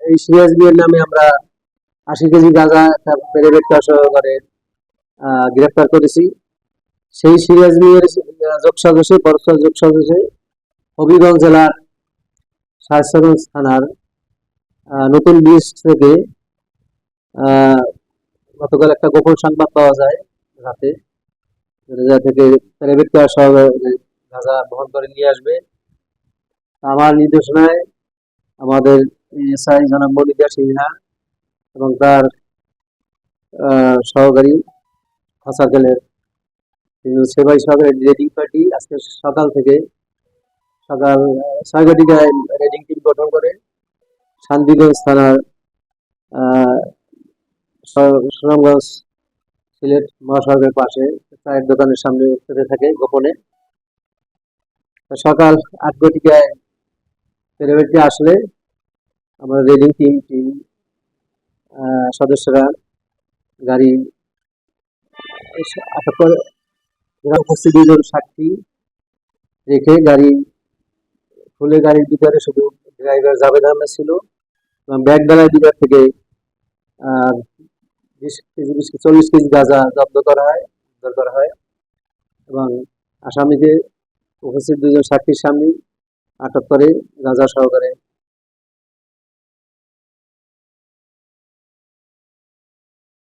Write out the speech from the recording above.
এই সিরাজ মিয়ার নামে আমরা 80 কেজি গাঁজা একটা প্রাইভেট কার সহকারে গ্রেফতার করেছি। সেই সিরাজ মিয়ার যোগসাজশে বরফা যোগসাজশে হবিগঞ্জ জেলার শায়েস্তাগঞ্জ থানার নতুন ব্রিজ থেকে গতকাল একটা গোপন সংবাদ পাওয়া যায় রাতে, যা থেকে প্রাইভেট কার সহকারে গাঁজা বহন করে নিয়ে আসবে। আমার নির্দেশনায় আমাদের এসআই জনাব মনিদা সিনহা এবং তার সহকারী হাসাকেলের সেবাই সহকারী রেডিং পার্টি আজকে সকাল 6টায় রেডিং টিম গঠন করে শান্তিগঞ্জ থানার সুনামগঞ্জ সিলেট মহাসড়কের পাশে চায়ের দোকানের সামনে উঠতে থাকে গোপনে। সকাল 8টায় প্রাইভেটে আসলে আমরা রেডিং টিম সদস্যরা গাড়ি আটক করে উপস্থিত 2জন সাক্ষী রেখে গাড়ি খুলে গাড়ির ভিতরে শুধু ড্রাইভার জাভেদ আহমেদ ছিল এবং ব্যাগ ডালার ভিতর থেকে 40 কেজি গাঁজা জব্দ করা হয় এবং আসামিকে উপস্থিত 2জন সাক্ষীর সামনে আটক করে গাঁজা সহকারে